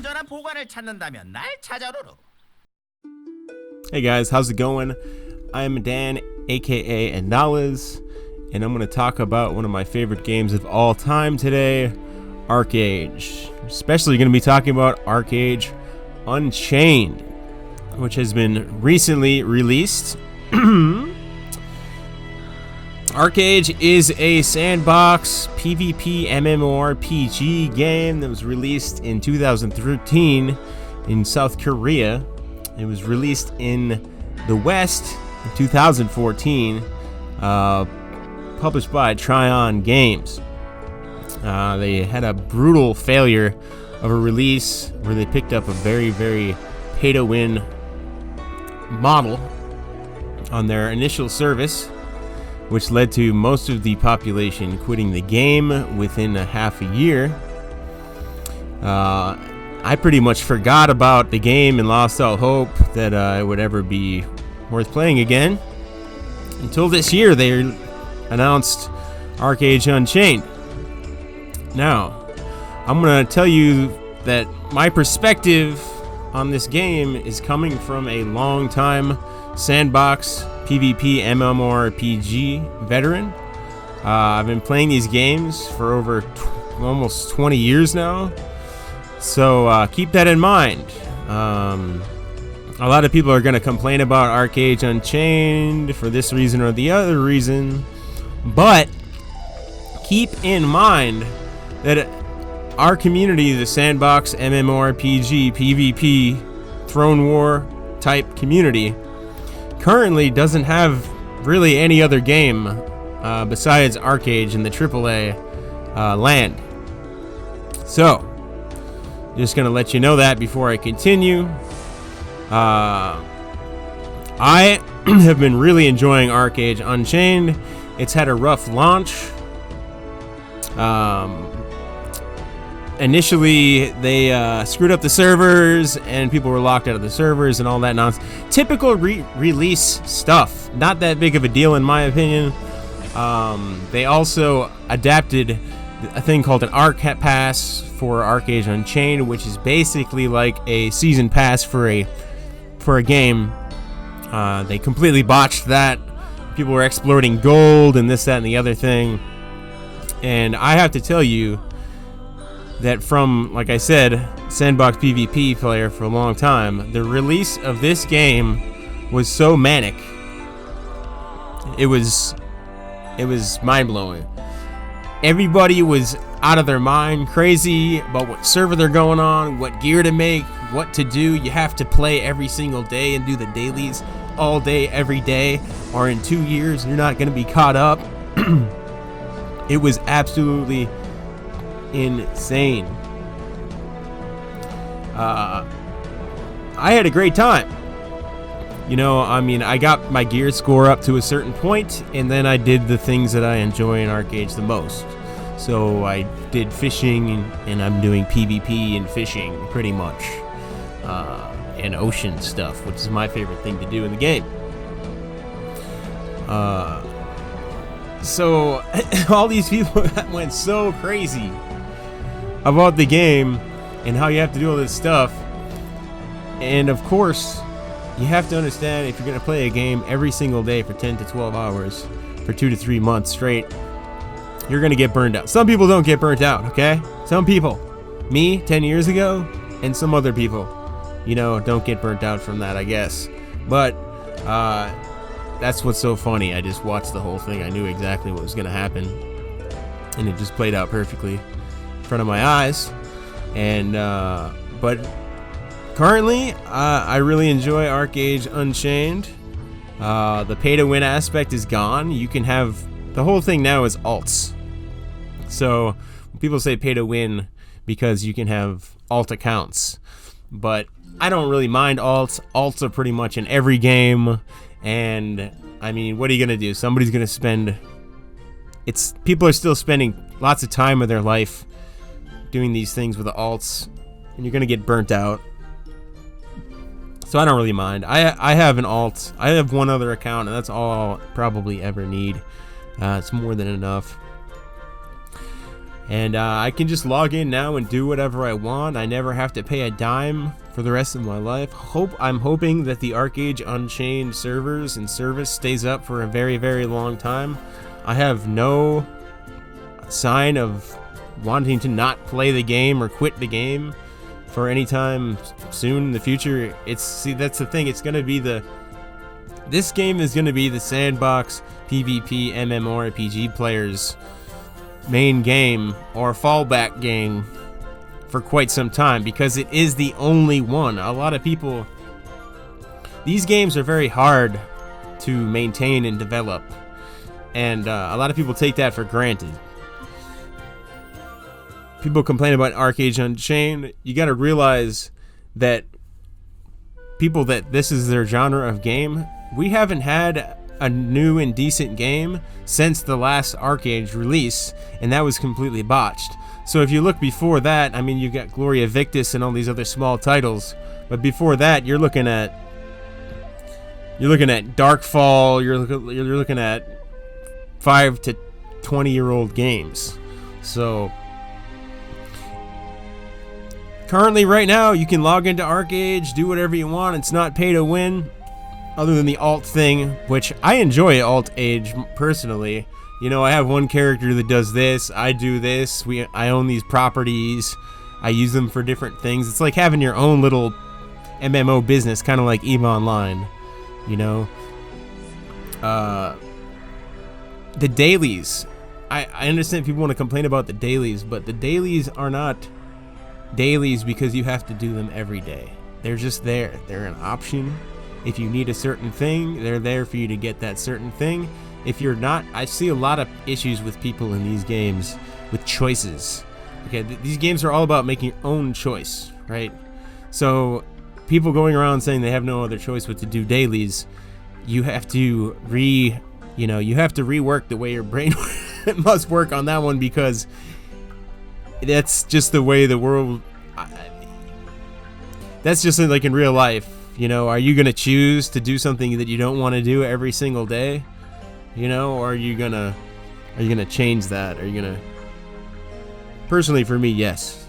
안전한 보관을 찾는다면 날 찾아로로. Hey guys, how's it going? I'm Dan, aka inaliz, and I'm going to talk about one of my favorite games of all time today, Archeage. Especially going to be talking about Archeage Unchained, which has been recently released. Archeage is a sandbox PvP MMORPG game that was released in 2013 in South Korea. It was released in the West in 2014, published by Tryon Games. They had a brutal failure of a release where they picked up a very, very pay-to-win model on their initial service, which led to most of the population quitting the game within a half a year. I pretty much forgot about the game and lost all hope that it would ever be worth playing again until this year they announced Archeage Unchained. Now, I'm going to tell you that my perspective on this game is coming from a long-time sandbox PvP MMORPG veteran. I've been playing these games for over almost 20 years now. So keep that in mind. A lot of people are going to complain about Archeage Unchained for this reason or the other reason. But keep in mind that our community, the sandbox MMORPG, PvP, Throne War type community, currently doesn't have really any other game besides Archeage in the AAA land. So, just going to let you know that before I continue. I have been really enjoying Archeage Unchained. It's had a rough launch. Initially, they screwed up the servers, and people were locked out of the servers and all that nonsense. Typical release stuff. Not that big of a deal, in my opinion. They also adapted a thing called an Arc Pass for Archeage Unchained, which is basically like a season pass for a game. They completely botched that. People were exploiting gold and this, that, and the other thing. And I have to tell you that from, like I said, sandbox PvP player for a long time, the release of this game was so manic. It was mind-blowing. Everybody was out of their mind, crazy about what server they're going on, what gear to make, what to do. You have to play every single day and do the dailies all day, every day, or in 2 years you're not going to be caught up. It was absolutely insane. I had a great time. You know, I mean, I got my gear score up to a certain point, and then I did the things that I enjoy in Archeage the most. So I did fishing, and I'm doing PvP and fishing pretty much, and ocean stuff, which is my favorite thing to do in the game. So all these people went so crazy about the game and how you have to do all this stuff. And of course, you have to understand, if you're going to play a game every single day for 10 to 12 hours for 2 to 3 months straight, you're going to get burned out. Some people don't get burnt out, okay? Some people. Me, 10 years ago, and some other people, you know, don't get burnt out from that, I guess. But that's what's so funny. I just watched the whole thing. I knew exactly what was going to happen, and it just played out perfectly in front of my eyes. And but currently, I really enjoy Archeage Unchained. The pay-to-win aspect is gone. You can have... The whole thing now is alts. So people say pay-to-win because you can have alt accounts. But I don't really mind alts. Alts are pretty much in every game. And, I mean, what are you going to do? Somebody's going to spend... People are still spending lots of time of their life doing these things with the alts. And you're going to get burnt out. So I don't really mind. I have an alt. I have one other account, and that's all I'll probably ever need. It's more than enough. And I can just log in now and do whatever I want. I never have to pay a dime for the rest of my life. I'm hoping that the Archeage Unchained servers and service stays up for a very, very long time. I have no sign of wanting to not play the game or quit the game for any time soon in the future. See, that's the thing. It's gonna be this game is gonna be the sandbox PvP MMORPG players' main game or fallback game for quite some time, because it is the only one. A lot of people, these games are very hard to maintain and develop, and a lot of people take that for granted. People complain about Archeage Unchained. You got to realize that people that this is their genre of game, we haven't had a new and decent game since the last Archeage release, and that was completely botched. So if you look before that, I mean, you got Gloria Victis and all these other small titles, but before that, you're looking at Darkfall. You're looking at 5 to 20-year-old games. So currently, right now, you can log into Archeage, do whatever you want. It's not pay to win, other than the alt thing, which I enjoy alt-age personally. You know, I have one character that does this, I do this, I own these properties, I use them for different things. It's like having your own little MMO business, kind of like EVE Online, you know? The dailies. I understand people want to complain about the dailies, but the dailies are not dailies because you have to do them every day. They're just there. They're an option. If you need a certain thing, they're there for you to get that certain thing. If you're not, I see a lot of issues with people in these games with choices. Okay, these games are all about making your own choice, right? So people going around saying they have no other choice but to do dailies, you have to rework the way your brain must work on that one, because that's just the way the world. That's just like in real life. You know, are you gonna choose to do something that you don't want to do every single day? You know, or are you gonna change that? Are you gonna? Personally, for me, yes.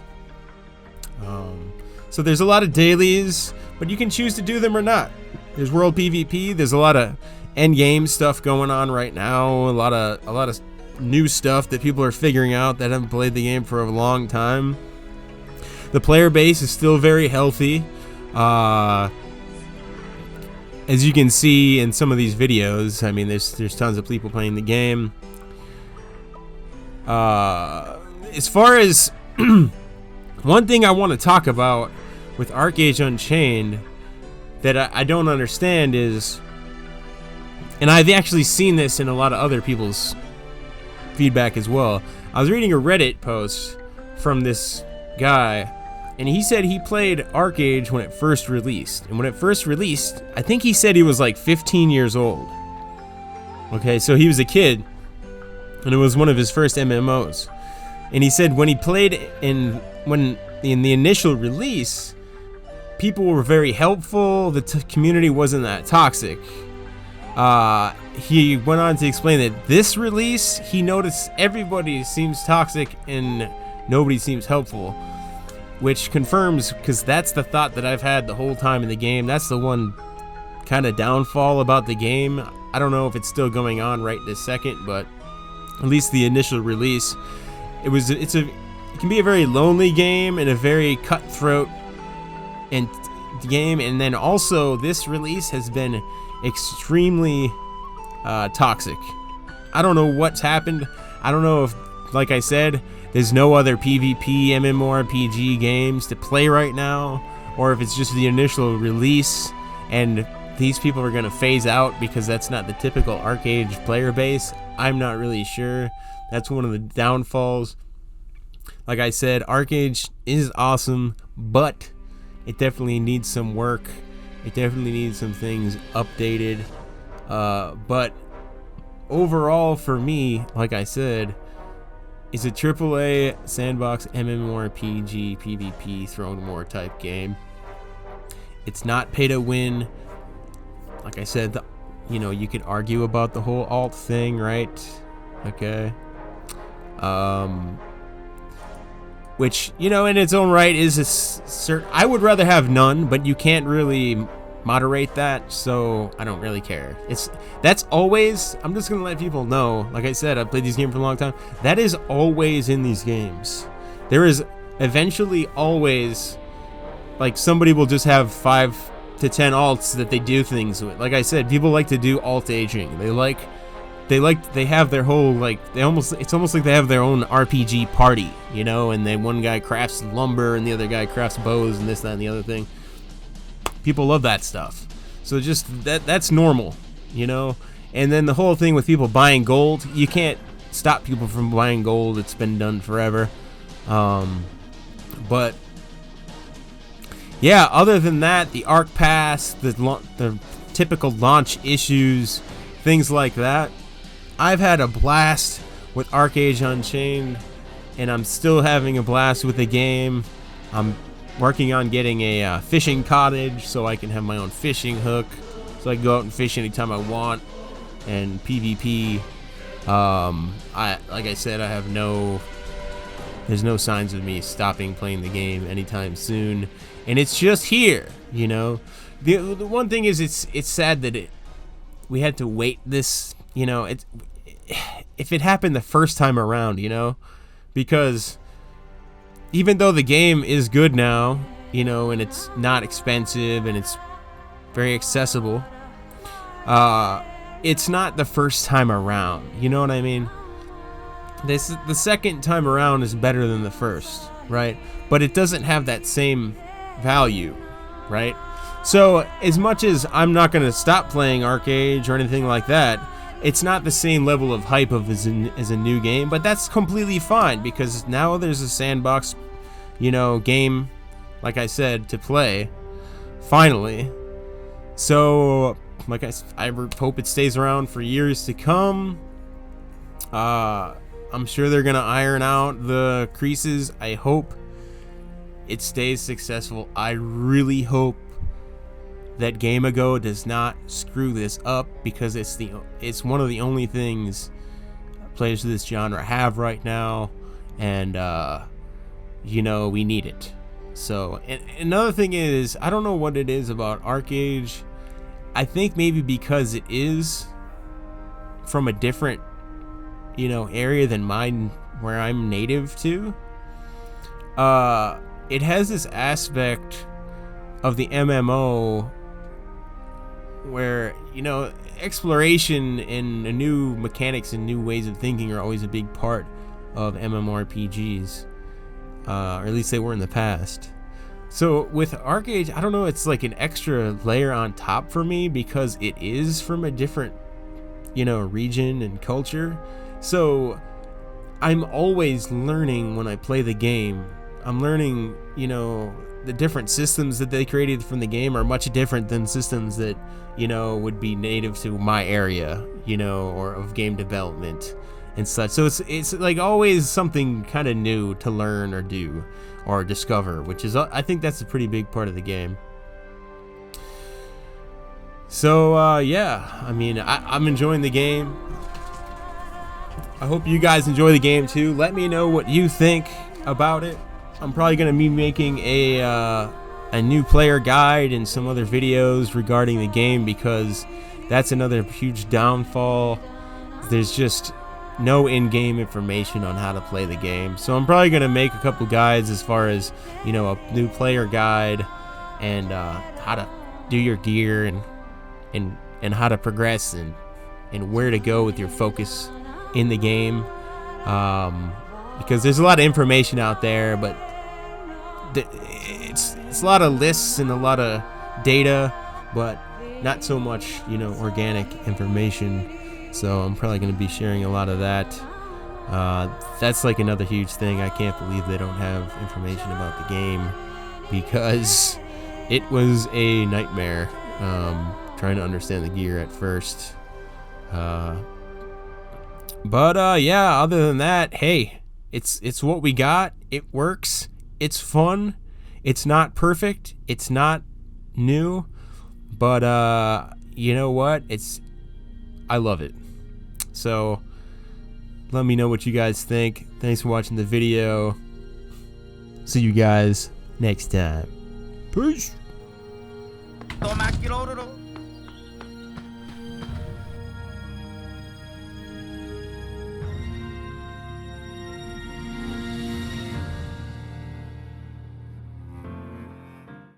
So there's a lot of dailies, but you can choose to do them or not. There's world PvP. There's a lot of end game stuff going on right now. A lot of new stuff that people are figuring out that haven't played the game for a long time. The player base is still very healthy. As you can see in some of these videos, I mean, there's tons of people playing the game. As far as one thing I want to talk about with Archeage Unchained that I don't understand is, and I've actually seen this in a lot of other people's feedback as well. I was reading a Reddit post from this guy, and he said he played Archeage when it first released. And when it first released, I think he said he was like 15 years old. Okay, so he was a kid, and it was one of his first MMOs. And he said when he played in the initial release, people were very helpful. The community wasn't that toxic. He went on to explain that this release, he noticed everybody seems toxic and nobody seems helpful, which confirms, because that's the thought that I've had the whole time in the game. That's the one kind of downfall about the game. I don't know if it's still going on right this second, but at least the initial release, it can be a very lonely game and a very cutthroat game. And then also this release has been extremely toxic. I don't know what's happened. I don't know if, like I said, there's no other PvP MMORPG games to play right now, or if it's just the initial release and these people are going to phase out because that's not the typical Archeage player base. I'm not really sure. That's one of the downfalls. Like I said, Archeage is awesome, but it definitely needs some work. It definitely needs some things updated. But overall, for me, like I said, it's a AAA sandbox MMORPG PvP throne war type game. It's not pay to win. Like I said, you could argue about the whole alt thing, right? Okay. which, you know, in its own right is a certain. I would rather have none, but you can't really moderate that, so I don't really care. That's always. I'm just gonna let people know. Like I said, I've played these games for a long time. That is always in these games. There is eventually always, like, somebody will just have 5 to 10 alts that they do things with. Like I said, people like to do alt aging. They have their whole, like, it's almost like they have their own RPG party, you know, and then one guy crafts lumber and the other guy crafts bows and this, that, and the other thing. People love that stuff. So just that's normal, you know. And then the whole thing with people buying gold, you can't stop people from buying gold. It's been done forever. But yeah, other than that, the Arc Pass, the typical launch issues, things like that, I've had a blast with Archeage Unchained, and I'm still having a blast with the game. I'm working on getting a fishing cottage so I can have my own fishing hook, so I can go out and fish anytime I want. And PvP, like I said, there's no signs of me stopping playing the game anytime soon, and it's just here, you know. The one thing is, it's sad that we had to wait this, you know. If it happened the first time around, you know, because even though the game is good now, you know, and it's not expensive and it's very accessible, it's not the first time around, you know what I mean? The second time around is better than the first, right? But it doesn't have that same value, right? So as much as I'm not going to stop playing Archeage or anything like that, it's not the same level of hype as a new game, but that's completely fine because now there's a sandbox, you know, game, like I said, to play, finally. So, like I hope it stays around for years to come. I'm sure they're gonna iron out the creases. I hope it stays successful. I really hope that Game Ago does not screw this up, because it's one of the only things players of this genre have right now, and you know, we need it. So, and another thing is, I don't know what it is about Archeage. I think maybe because it is from a different, you know, area than mine, where I'm native to. It has this aspect of the MMO where, you know, exploration and new mechanics and new ways of thinking are always a big part of MMORPGs, or at least they were in the past. So with Archeage, I don't know, it's like an extra layer on top for me because it is from a different, you know, region and culture. So I'm always learning when I play the game. I'm learning, you know, the different systems that they created from the game are much different than systems that, you know, would be native to my area, you know, or of game development and such. So it's like always something kind of new to learn or do or discover, which is, I think that's a pretty big part of the game. So yeah, I mean, I'm enjoying the game. I hope you guys enjoy the game too. Let me know what you think about it. I'm probably going to be making a new player guide and some other videos regarding the game, because that's another huge downfall. There's just no in-game information on how to play the game. So I'm probably going to make a couple guides as far as, you know, a new player guide and how to do your gear and how to progress and where to go with your focus in the game. Because there's a lot of information out there, but it's a lot of lists and a lot of data, but not so much, you know, organic information. So I'm probably going to be sharing a lot of that. That's like another huge thing. I can't believe they don't have information about the game, because it was a nightmare trying to understand the gear at first. But yeah, other than that, hey, it's what we got. It works. It's fun. It's not perfect. It's not new, but you know what? I love it. So let me know what you guys think. Thanks for watching the video. See you guys next time. Peace. 또 맡기로 오르로.